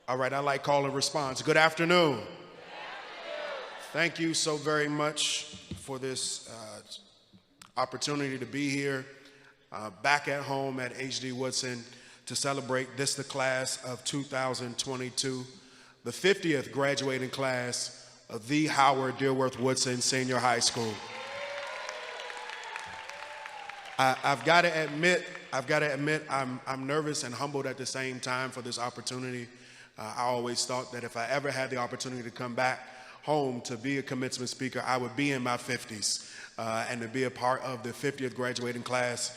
All right, I like call and response. Good afternoon. Thank you so very much for this opportunity to be here back at home at HD Woodson to celebrate the class of 2022, the 50th graduating class of the Howard Dearworth Woodson Senior High School. I've got to admit, I'm nervous and humbled at the same time for this opportunity. I always thought that if I ever had the opportunity to come back home to be a commencement speaker, I would be in my 50s. And to be a part of the 50th graduating class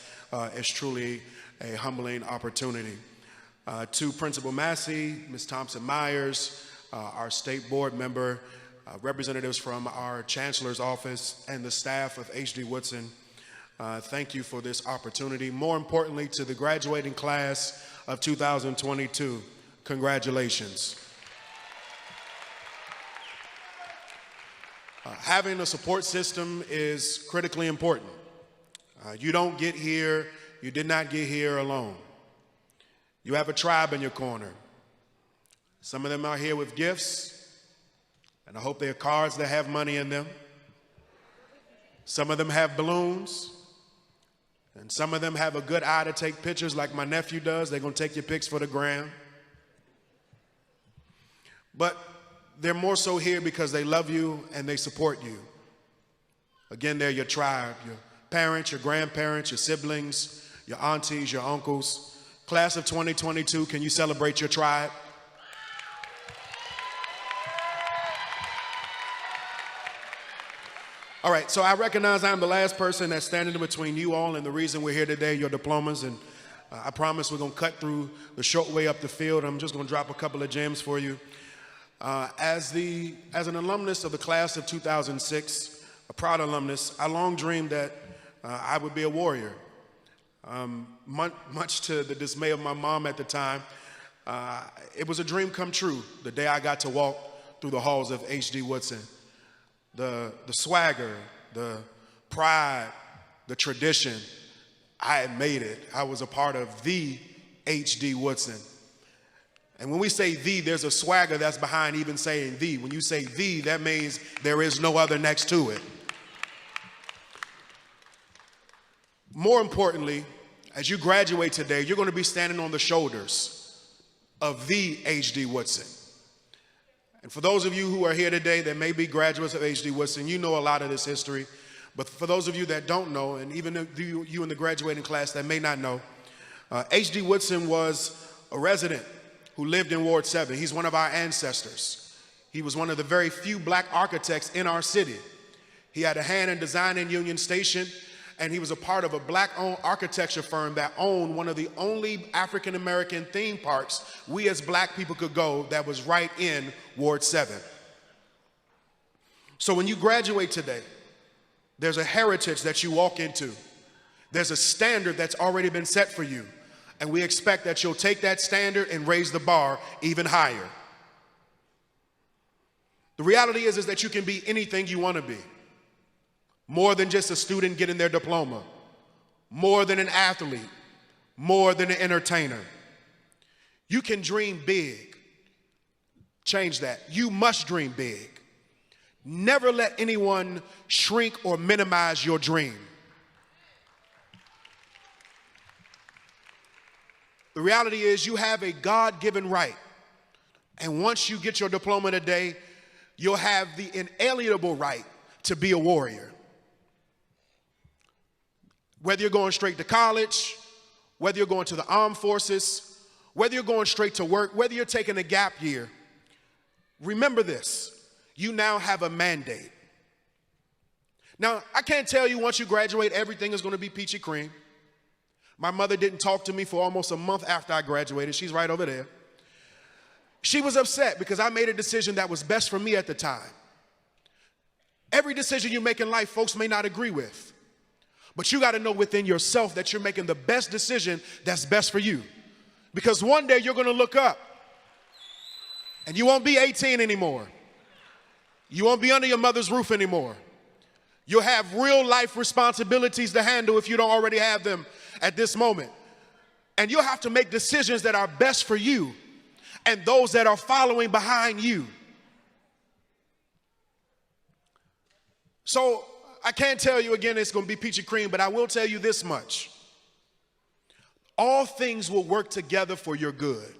is truly a humbling opportunity. To Principal Massey, Ms. Thompson-Myers, our state board member, representatives from our chancellor's office, and the staff of HD Woodson, thank you for this opportunity. More importantly, to the graduating class of 2022, congratulations. Having a support system is critically important. You don't get here, you did not get here alone. You have a tribe in your corner. Some of them are here with gifts, and I hope they're cards that have money in them. Some of them have balloons, and some of them have a good eye to take pictures like my nephew does. They're gonna take your pics for the gram. But they're more so here because they love you and they support you. Again, they're your tribe, your parents, your grandparents, your siblings, your aunties, your uncles. Class of 2022, can you celebrate your tribe? All right, so I recognize I'm the last person that's standing in between you all and the reason we're here today, your diplomas, and I promise we're gonna cut through the short way up the field. I'm just gonna drop a couple of gems for you. As an alumnus of the class of 2006, a proud alumnus, I long dreamed that I would be a warrior. Much to the dismay of my mom at the time, it was a dream come true the day I got to walk through the halls of HD Woodson. The swagger, the pride, the tradition, I had made it. I was a part of the HD Woodson. And when we say the, there's a swagger that's behind even saying the. When you say the, that means there is no other next to it. More importantly, as you graduate today, you're going to be standing on the shoulders of the HD Woodson. And for those of you who are here today that may be graduates of HD Woodson, you know a lot of this history. But for those of you that don't know, and even you in the graduating class that may not know, HD Woodson was a resident who lived in Ward 7. He's one of our ancestors. He was one of the very few black architects in our city. He had a hand in designing Union Station, and he was a part of a black-owned architecture firm that owned one of the only African-American theme parks we as black people could go that was right in Ward 7. So when you graduate today, there's a heritage that you walk into. There's a standard that's already been set for you. And we expect that you'll take that standard and raise the bar even higher. The reality is that you can be anything you want to be. More than just a student getting their diploma. More than an athlete. More than an entertainer. You can dream big. Change that. You must dream big. Never let anyone shrink or minimize your dream. The reality is you have a God-given right. And once you get your diploma today, you'll have the inalienable right to be a warrior. Whether you're going straight to college, whether you're going to the armed forces, whether you're going straight to work, whether you're taking a gap year, remember this, you now have a mandate. Now, I can't tell you once you graduate, everything is going to be peachy cream. My mother didn't talk to me for almost a month after I graduated. She's right over there. She was upset because I made a decision that was best for me at the time. Every decision you make in life, folks may not agree with. But you got to know within yourself that you're making the best decision that's best for you. Because one day you're going to look up and you won't be 18 anymore. You won't be under your mother's roof anymore. You'll have real life responsibilities to handle if you don't already have them at this moment. And you'll have to make decisions that are best for you. and those that are following behind you. So I can't tell you again it's going to be peachy cream, but I will tell you this much. All things will work together for your good.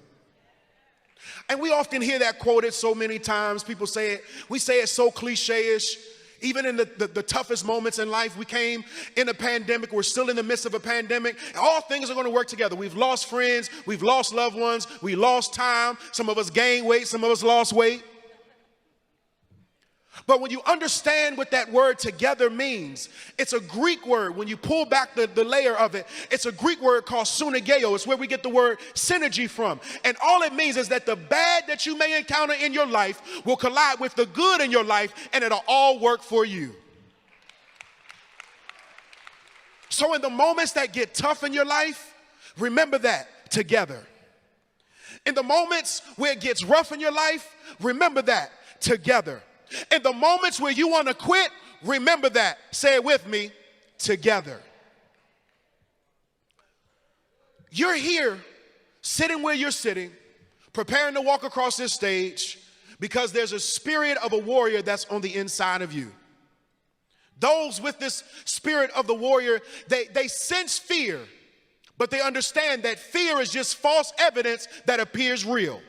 And we often hear that quoted so many times. People say it, we say it so cliche-ish. Even in the toughest moments in life, we came in a pandemic, we're still in the midst of a pandemic, all things are going to work together. We've lost friends, we've lost loved ones, we lost time, some of us gained weight, some of us lost weight. But when you understand what that word together means, it's a Greek word. When you pull back the layer of it, it's a Greek word called synergeo. It's where we get the word synergy from. And all it means is that the bad that you may encounter in your life will collide with the good in your life, and it'll all work for you. So in the moments that get tough in your life, remember that together. In the moments where it gets rough in your life, remember that together. In the moments where you want to quit, remember that. Say it with me, together. You're here, sitting where you're sitting, preparing to walk across this stage because there's a spirit of a warrior that's on the inside of you. Those with this spirit of the warrior, they sense fear, but they understand that fear is just false evidence that appears real.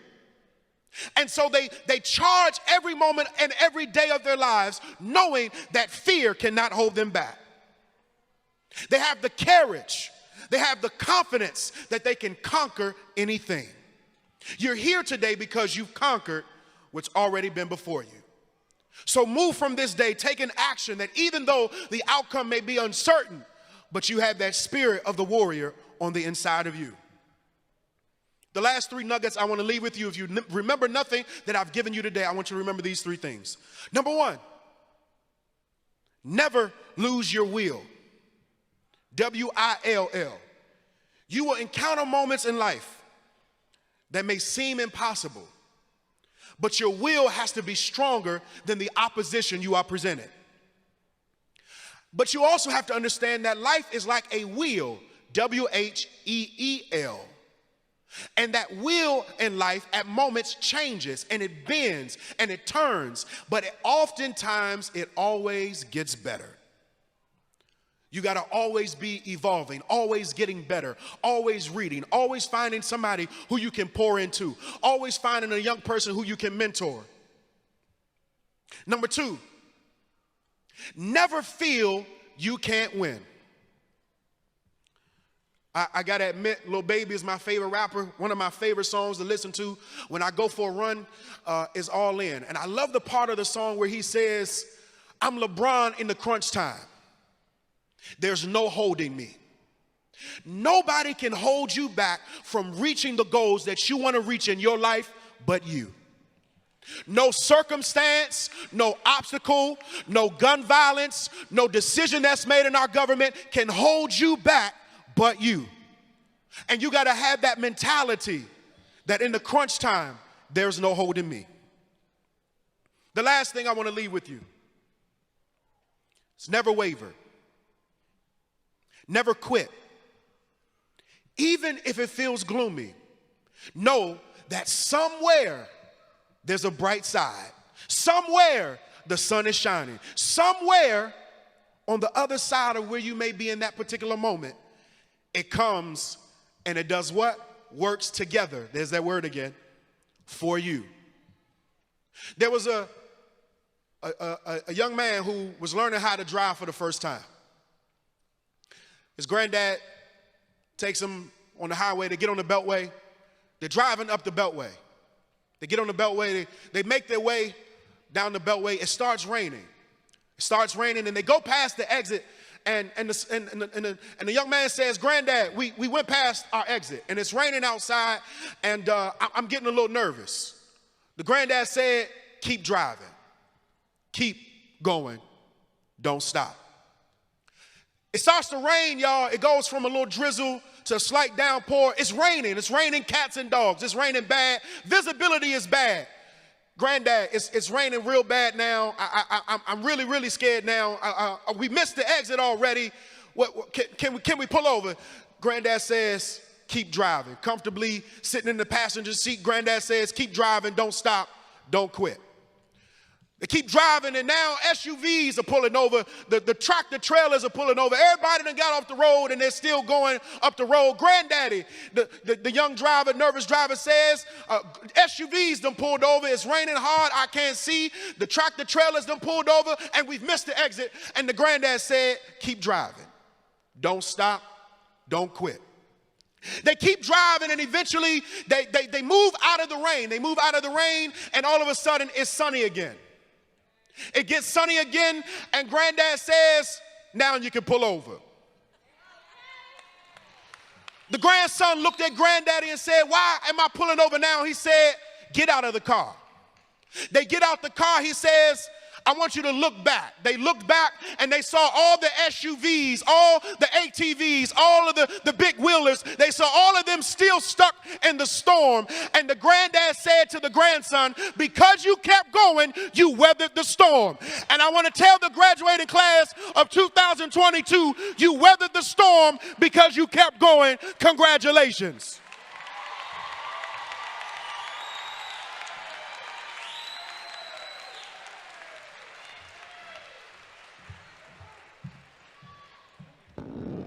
And so they charge every moment and every day of their lives knowing that fear cannot hold them back. They have the courage, they have the confidence that they can conquer anything. You're here today because you've conquered what's already been before you. So move from this day, taking action that even though the outcome may be uncertain, but you have that spirit of the warrior on the inside of you. The last three nuggets I want to leave with you. If you remember nothing that I've given you today, I want you to remember these three things. Number one, never lose your will. W-I-L-L. You will encounter moments in life that may seem impossible, but your will has to be stronger than the opposition you are presented. But you also have to understand that life is like a wheel, W-H-E-E-L. And that wheel in life at moments changes and it bends and it turns, but oftentimes it always gets better. You got to always be evolving, always getting better, always reading, always finding somebody who you can pour into, always finding a young person who you can mentor. Number two, never feel you can't win. I gotta admit, Lil Baby is my favorite rapper. One of my favorite songs to listen to when I go for a run is All In. And I love the part of the song where he says, I'm LeBron in the crunch time. There's no holding me. Nobody can hold you back from reaching the goals that you want to reach in your life but you. No circumstance, no obstacle, no gun violence, no decision that's made in our government can hold you back but you. And you got to have that mentality that in the crunch time, there's no holding me. The last thing I want to leave with you is never waver. Never quit. Even if it feels gloomy, know that somewhere there's a bright side. Somewhere the sun is shining. Somewhere on the other side of where you may be in that particular moment, it comes and it does what? Works together. There's that word again. For you. There was a young man who was learning how to drive for the first time. His granddad takes him on the highway. They get on the beltway. They're driving up the beltway. They get on the beltway. They make their way down the beltway. It starts raining. It starts raining and they go past the exit. And the young man says, Granddad, we went past our exit and it's raining outside and I'm getting a little nervous. The granddad said, keep driving, keep going, don't stop. It starts to rain, y'all. It goes from a little drizzle to a slight downpour. It's raining cats and dogs. It's raining bad. Visibility is bad. Granddad, it's raining real bad now. I'm really, really scared now. We missed the exit already. Can we pull over? Granddad says, keep driving. Comfortably sitting in the passenger seat, granddad says, keep driving, don't stop, don't quit. They keep driving, and now SUVs are pulling over. The tractor trailers are pulling over. Everybody done got off the road, and they're still going up the road. Granddaddy, the young driver, nervous driver says, SUVs done pulled over. It's raining hard. I can't see. The tractor trailers done pulled over, and we've missed the exit. And the granddad said, keep driving. Don't stop. Don't quit. They keep driving, and eventually they move out of the rain. They move out of the rain, and all of a sudden it's sunny again. It gets sunny again, and granddad says, now you can pull over. The grandson looked at granddaddy and said, why am I pulling over now? He said, get out of the car. They get out the car. He says, I want you to look back. They looked back, and they saw all the SUVs, all the ATVs, all of the big wheelers. They saw all of them still stuck in the storm. And the granddad said to the grandson, because you kept going, you weathered the storm. And I want to tell the graduating class of 2022, you weathered the storm because you kept going. Congratulations.